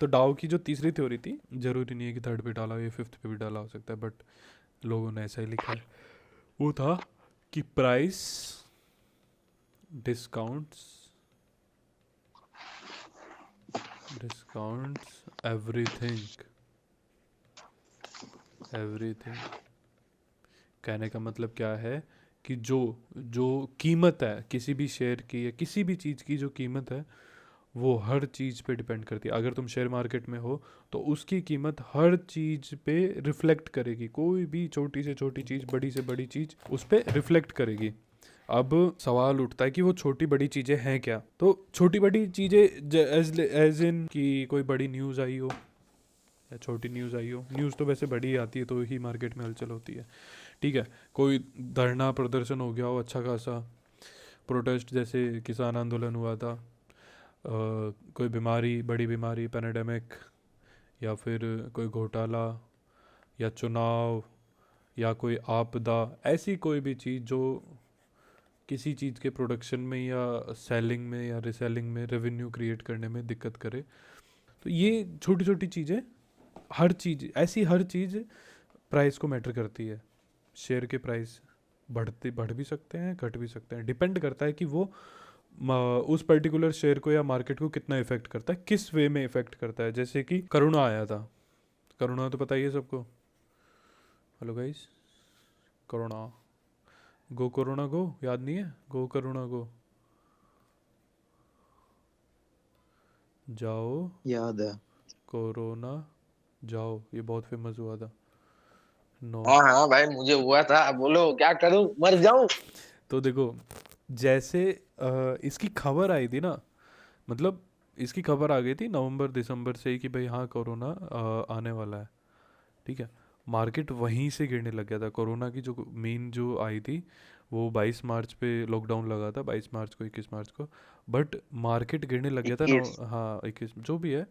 तो डाओ की जो तीसरी थ्योरी थी, जरूरी नहीं है कि थर्ड पे डाला हो, ये फिफ्थ पे भी डाला हो सकता है, बट लोगों ने ऐसा ही लिखा है। वो था कि price discounts discounts everything. Everything कहने का मतलब क्या है कि जो जो कीमत है किसी भी शेयर की या किसी भी चीज़ की, जो कीमत है वो हर चीज़ पे डिपेंड करती है। अगर तुम शेयर मार्केट में हो तो उसकी कीमत हर चीज़ पे रिफ्लेक्ट करेगी। कोई भी छोटी से छोटी चीज़, बड़ी से बड़ी चीज़ उस पे रिफ्लेक्ट करेगी। अब सवाल उठता है कि वो छोटी बड़ी चीज़ें हैं क्या। तो छोटी बड़ी चीज़ें एज इन कि कोई बड़ी न्यूज़ आई हो या छोटी न्यूज़ आई हो। न्यूज़ तो वैसे बड़ी ही आती है तो ही मार्केट में हलचल होती है, ठीक है। कोई धरना प्रदर्शन हो गया हो अच्छा खासा, प्रोटेस्ट जैसे किसान आंदोलन हुआ था, कोई बीमारी, बड़ी बीमारी, पैराडेमिक, या फिर कोई घोटाला या चुनाव या कोई आपदा, ऐसी कोई भी चीज़ जो किसी चीज़ के प्रोडक्शन में या सेलिंग में या रिसेलिंग में रेवेन्यू क्रिएट करने में दिक्कत करे। तो ये छोटी छोटी चीज़ें, हर चीज़ ऐसी, हर चीज़ प्राइस को मैटर करती है। शेयर के प्राइस बढ़ भी सकते हैं, घट भी सकते हैं, डिपेंड करता है कि वो उस पर्टिकुलर शेयर को या मार्केट को कितना इफेक्ट करता है, किस वे में इफेक्ट करता है। जैसे कि करोना आया था, करोना तो पता ही है सबको। हेलो गाइस, करोना, गो कोरोना गो, याद नहीं है? गो करोना गो, जाओ याद है। कोरोना जाओ, ये बहुत फेमस हुआ था। नो। हाँ हाँ भाई, मुझे हुआ था, बोलो क्या करूं, मर जाऊं। तो देखो, जैसे इसकी खबर आई थी ना, मतलब इसकी खबर आ गई थी नवंबर दिसंबर से ही कि भाई हाँ कोरोना आने वाला है, ठीक है। मार्केट वहीं से गिरने लग गया था। कोरोना की जो मेन जो आई थी वो 22 मार्च पे लॉकडाउन लगा था, 22 मार्च को, 21 मार्च को। बट मार्केट गिरने लग गया था 21। हाँ 21 जो भी है,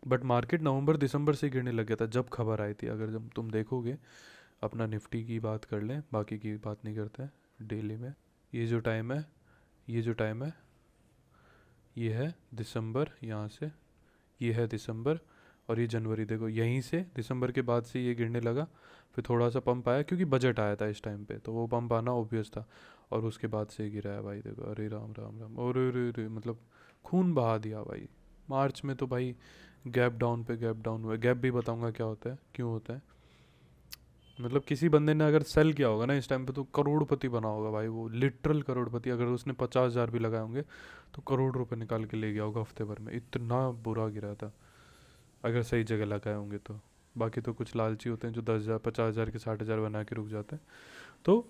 बट मार्केट नवंबर दिसंबर से गिरने लग गया था जब खबर आई थी। अगर जब तुम देखोगे, अपना निफ्टी की बात कर लें, बाकी की बात नहीं करते हैं डेली में। ये जो टाइम है, ये जो टाइम है, ये है दिसंबर, यहाँ से ये है दिसंबर, और ये जनवरी। देखो यहीं से दिसंबर के बाद से ये गिरने लगा, फिर थोड़ा सा पंप आया क्योंकि बजट आया था इस टाइम पे, तो वो पंप आना ऑब्वियस था, और उसके बाद से गिरा है भाई। देखो, अरे राम राम राम, और अरे मतलब खून बहा दिया भाई। मार्च में तो भाई गैप डाउन पे गैप डाउन हुआ। गैप भी बताऊंगा क्या होता है, क्यों होता है। मतलब किसी बंदे ने अगर सेल किया होगा ना इस टाइम पे तो करोड़पति बना होगा भाई, वो लिटरल करोड़पति। अगर उसने 50,000 भी लगाए होंगे तो करोड़ रुपए निकाल के ले गया होगा हफ्ते भर में, इतना बुरा गिरा था, अगर सही जगह लगाए होंगे तो। बाकी तो कुछ लालची होते हैं जो 10,000, 50,000 के 60,000 बना के रुक जाते हैं। तो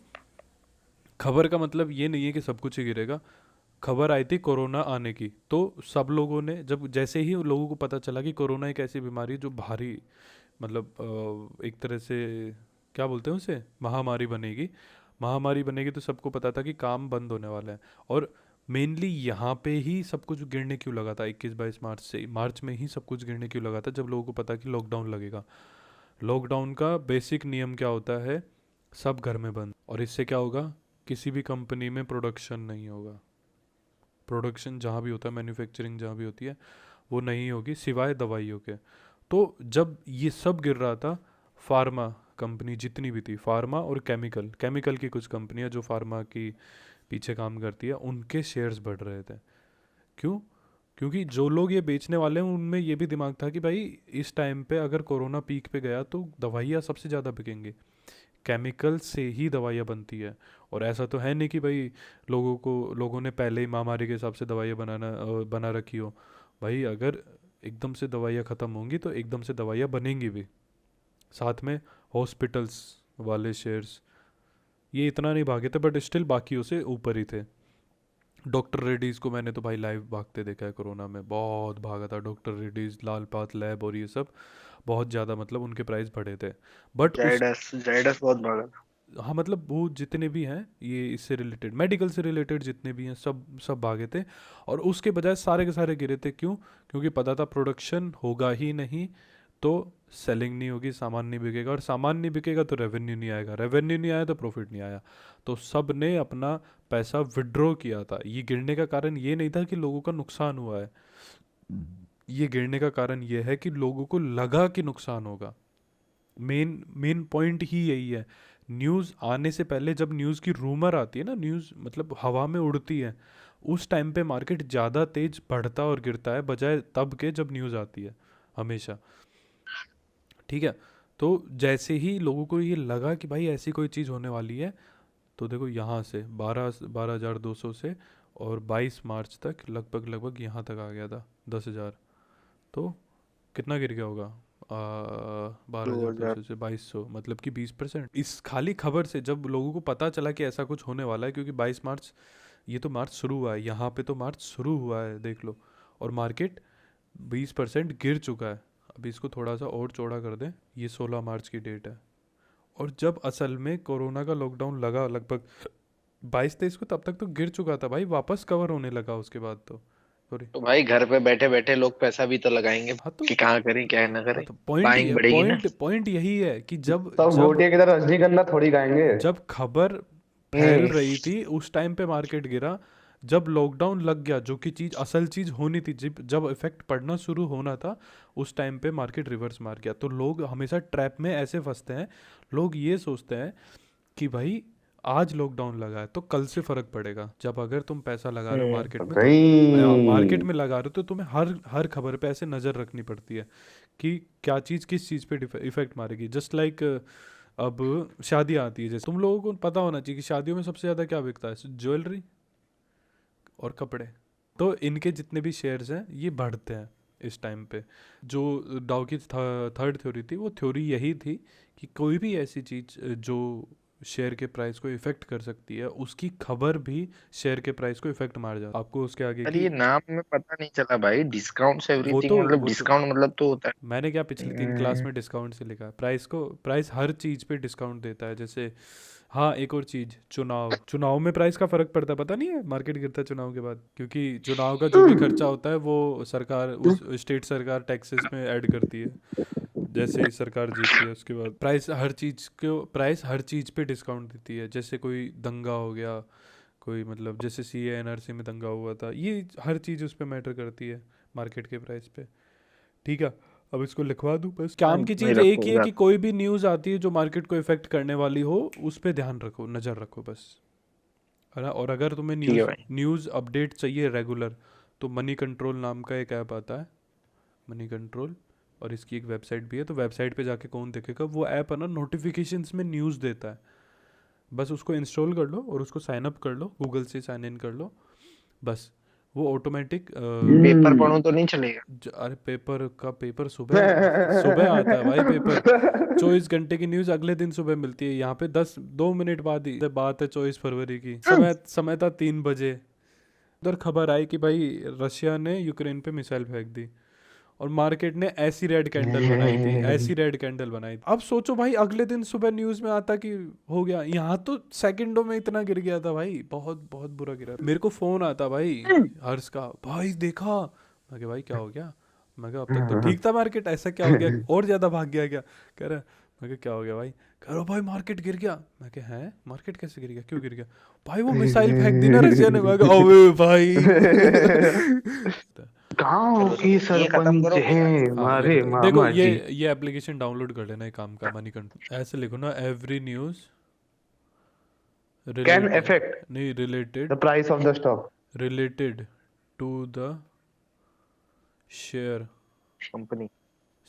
खबर का मतलब ये नहीं है कि सब कुछ ही गिरेगा। खबर आई थी कोरोना आने की, तो सब लोगों ने, जब जैसे ही लोगों को पता चला कि कोरोना एक ऐसी बीमारी है जो भारी, मतलब एक तरह से क्या बोलते हैं उसे, महामारी बनेगी। महामारी बनेगी तो सबको पता था कि काम बंद होने वाला है। और मेनली यहाँ पे ही सब कुछ गिरने क्यों लगा था 21-22 मार्च से, मार्च में ही सब कुछ गिरने क्यों लगा था, जब लोगों को पता कि लॉकडाउन लगेगा। लॉकडाउन का बेसिक नियम क्या होता है, सब घर में बंद, और इससे क्या होगा, किसी भी कंपनी में प्रोडक्शन नहीं होगा। प्रोडक्शन जहाँ भी होता है, मैन्युफैक्चरिंग जहाँ भी होती है, वो नहीं होगी सिवाय दवाइयों के। तो जब ये सब गिर रहा था, फार्मा कंपनी जितनी भी थी, फार्मा और केमिकल, केमिकल की कुछ कंपनियां जो फार्मा की पीछे काम करती है, उनके शेयर्स बढ़ रहे थे। क्यों? क्योंकि जो लोग ये बेचने वाले हैं उनमें ये भी दिमाग था कि भाई इस टाइम पे अगर कोरोना पीक पे गया तो दवाइयाँ सबसे ज़्यादा बिकेंगी, केमिकल से ही दवाइयाँ बनती है। और ऐसा तो है नहीं कि भाई लोगों ने पहले ही महामारी के हिसाब से दवाइयाँ बना रखी हो। भाई अगर एकदम से दवाइयाँ ख़त्म होंगी तो एकदम से दवाइयाँ बनेंगी भी। साथ में हॉस्पिटल्स वाले शेयर्स ये इतना नहीं भागे थे, बट स्टिल बाकियों से ऊपर ही थे। डॉक्टर रेड्डीज़ को मैंने तो भाई लाइव भागते देखा है, कोरोना में बहुत भागा था डॉक्टर रेड्डीज़, लाल पाथ लैब और ये सब, बहुत ज़्यादा, मतलब उनके प्राइस बढ़े थे। बट उस, जाइडस जाइडस बहुत भागा था। हाँ मतलब वो जितने भी हैं ये इससे रिलेटेड, मेडिकल से रिलेटेड जितने भी हैं, सब सब भागे थे। और उसके बजाय सारे के सारे गिरे थे। क्यों? क्योंकि पता था प्रोडक्शन होगा ही नहीं तो सेलिंग नहीं होगी, सामान नहीं बिकेगा, और सामान नहीं बिकेगा तो रेवेन्यू नहीं आएगा, रेवेन्यू नहीं आया तो प्रॉफिट नहीं आया। तो सब ने अपना पैसा विड्रॉ किया था। ये गिरने का कारण ये नहीं था कि लोगों का नुकसान हुआ है, ये गिरने का कारण ये है कि लोगों को लगा कि नुकसान होगा। मेन मेन पॉइंट ही यही है। न्यूज़ आने से पहले जब न्यूज़ की रूमर आती है ना, न्यूज़ मतलब हवा में उड़ती है, उस टाइम पे मार्केट ज़्यादा तेज बढ़ता और गिरता है बजाय तब के जब न्यूज़ आती है, हमेशा। ठीक है। तो जैसे ही लोगों को ये लगा कि भाई ऐसी कोई चीज़ होने वाली है, तो देखो यहाँ से 12,200 से और 22 मार्च तक लगभग लगभग यहाँ तक आ गया था 10,000। तो कितना गिर गया होगा? 2000। 12,200 से 2,200, मतलब कि 20%। इस खाली खबर से जब लोगों को पता चला कि ऐसा कुछ होने वाला है, क्योंकि 22 मार्च, ये तो मार्च शुरू हुआ है, यहाँ पे तो मार्च शुरू हुआ है देख लो, और मार्केट 20% गिर चुका है। अभी इसको थोड़ा सा और चौड़ा कर दें, ये 16 मार्च की डेट है। और जब असल में कोरोना का लॉकडाउन लगा लगभग 22-23 को, तब तक तो गिर चुका था भाई, वापस कवर होने लगा उसके बाद तो। सॉरी। तो भाई घर पे बैठे बैठे लोग पैसा भी तो लगाएंगे हाँ तो कि कहाँ करें क्या ना हाँ करें। तो पॉइंट बाइंग ये बढ़ेगी ना। पॉइंट पॉइंट यही है कि जब सब जब घोटिया की तरह रजनीगंधा थोड़ी गाएंगे। जब खबर फैल हम्म। रही थी उस टाइम पे मार्केट गिरा। जब लॉकडाउन लग गया, जो कि चीज़ असल चीज़ होनी थी, जब जब इफेक्ट पड़ना शुरू होना था, उस टाइम पे मार्केट रिवर्स मार गया। तो लोग हमेशा ट्रैप में ऐसे फंसते हैं, लोग ये सोचते हैं कि भाई आज लॉकडाउन लगा है तो कल से फर्क पड़ेगा। जब अगर तुम पैसा लगा रहे हो मार्केट में, तो मार्केट भाई में लगा रहे हो तो तुम्हें हर हर खबर पे ऐसे नज़र रखनी पड़ती है कि क्या चीज़ किस चीज़ पे इफेक्ट मारेगी। जस्ट लाइक अब शादियाँ आती है, जैसे तुम लोगों को पता होना चाहिए कि शादियों में सबसे ज़्यादा क्या बिकता है? ज्वेलरी और कपड़े। तो इनके जितने भी शेयर्स हैं ये बढ़ते हैं इस टाइम पे। जो डाउ की थर्ड थ्योरी थी, वो थ्योरी यही थी कि कोई भी ऐसी चीज़ जो शेयर के प्राइस को इफेक्ट कर सकती है, उसकी खबर भी शेयर के प्राइस को इफेक्ट मार जाता है। आपको उसके आगे अरे की, ये नाम में पता नहीं चला भाई, डिस्काउंट से वो एवरीथिंग, तो मतलब वो तो डिस्काउंट मतलब तो होता मैंने क्या पिछली 3 क्लास में डिस्काउंट से लिखा है। प्राइस हर चीज़ पे डिस्काउंट देता है। जैसे हाँ, एक और चीज़, चुनाव में प्राइस का फ़र्क पड़ता है, पता नहीं है? मार्केट गिरता है चुनाव के बाद, क्योंकि चुनाव का जो भी खर्चा होता है वो सरकार, उस स्टेट सरकार टैक्सेस में ऐड करती है। जैसे ही सरकार जीतती है उसके बाद प्राइस हर चीज़ पे डिस्काउंट देती है। जैसे कोई दंगा हो गया, कोई मतलब जैसे CA NRC में दंगा हुआ था, ये हर चीज़ उस पर मैटर करती है मार्केट के प्राइस पे। ठीक है। अब इसको लिखवा दूं बस। है। काम की नहीं चीज़ एक ही है रखूंगा। कि कोई भी न्यूज़ आती है जो मार्केट को इफेक्ट करने वाली हो, उस पे ध्यान रखो, नज़र रखो बस, है ना। और अगर तुम्हें ठीक है न्यूज़ भाई। न्यूज़ अपडेट चाहिए रेगुलर, तो मनी कंट्रोल नाम का एक ऐप आता है, मनी कंट्रोल, और इसकी एक वेबसाइट भी है। तो वेबसाइट पे जाके कौन देखेगा? वो ऐप है ना, नोटिफिकेशंस में न्यूज़ देता है। बस उसको इंस्टॉल कर लो और उसको साइन अप कर लो, गूगल से साइन इन कर लो, बस। वो ऑटोमेटिक पेपर पढ़ूं तो नहीं चलेगा? अरे पेपर सुबह सुबह आता है भाई पेपर। 24 घंटे की न्यूज़ अगले दिन सुबह मिलती है। यहाँ पे 2 मिनट बाद ही बात है, 24 फरवरी की। समय था 3 बजे। उधर खबर आई कि भाई रशिया ने यूक्रेन पे मिसाइल फेंक दी, और मार्केट ने ऐसी रेड कैंडल बनाई थी, ऐसी रेड कैंडल बनाई थी। अब सोचो भाई, अगले दिन सुबह न्यूज़ में आता कि हो गया। यहाँ तो सेकंडों में इतना गिर गया था भाई, बहुत बहुत बुरा गिरा। मेरे को फ़ोन आता भाई हर्ष का, भाई देखा? मैं कहा भाई क्या हो गया? मैं कहा अब तक तो ठीक था मार्केट, ऐसा क्या हो गया, और ज़्यादा भाग गया क्या? कह रहा, मैं कहा क्या हो गया भाई? कह रहा भाई मार्केट गिर गया। मैं कहा है, मार्केट कैसे गिर गया, क्यों गिर गया? भाई वो मिसाइल फेंक दी ना रशिया ने। मैं कहा अबे भाई। गांव चलो की ये खत्म सरपंच करो फिर है आगे। हाँ लिख हमारे दो, देखो मामा ये जी। ये एप्लीकेशन डाउनलोड कर लेना, एक काम का, मनी कंट्रोल। ऐसे लिखो ना, every news can related, affect नहीं the related, price of the stock. Related to the share company.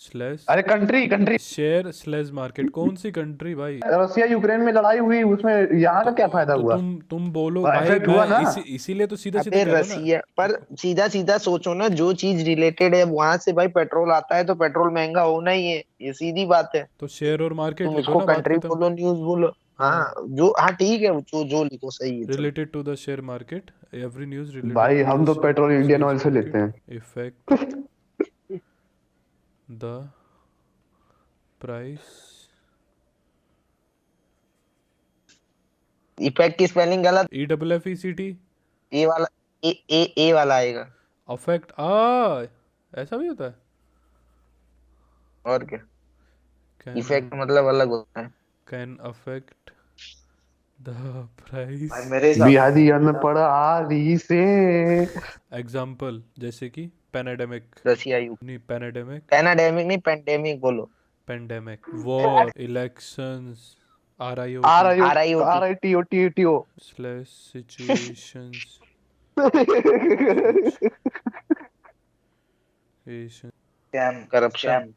Slash अरे country country. Share slash market. कौन सी कंट्री भाई? रसिया यूक्रेन में लड़ाई हुई, उसमें यहाँ तो का क्या फायदा तो हुआ? तुम बोलो भाई, इफेक्ट मैं हुआ ना। इसीलिए तो सीधा सीधा अबे कह रहा हूँ ना। रसिया पर सीधा सीधा सोचो ना, जो चीज रिलेटेड है वहां से भाई पेट्रोल आता है, तो पेट्रोल महंगा होना ही है, ये सीधी बात है। तो शेयर और मार्केट तुम लिखो उसको ना, बात कंट्री खत्म। बोलो, न्यूज बोलो। हाँ, हाँ जो, हाँ ठीक है, जो जो लिखो सही है, चलो। Related to the share market, every news related भाई टू द हम तो share petrol Indian slash oil से लेते मार्केट हैं। Effect the price. इफेक्ट की स्पेलिंग गलत। EFFECT। ए वाला, ए वाला आएगा। अफेक्ट ऐसा भी होता है? और क्या? कैन इफेक्ट मतलब अलग होता है। Can affect the price. भाई मेरे हिसाब बिहारी में पड़ा आरी से। एग्जाम्पल जैसे कि पैनेडेमिक रसिया यूक्रेन। नहीं, पैनेडेमिक, पैनाडेमिक नहीं, पेंडेमिक बोलो। Pandemic, war, elections, RIOT, RIOT। RITOTTO। Slash situations, situation. Corruption.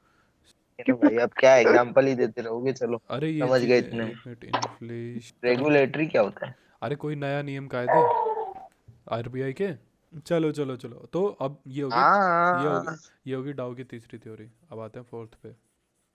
भाई अब क्या एग्जांपल ही देते रहोगे, चलो अरे ये समझ गए चीजें, इतने में। एक मिनट, इन्फ्लेशन, रेगुलेटरी क्या होता है? अरे कोई नया नियम कायदे RBI के। चलो चलो चलो, तो अब ये होगी, ये हाँ होगी, ये होगी डाउ की तीसरी थ्योरी। अब आते हैं फोर्थ पे।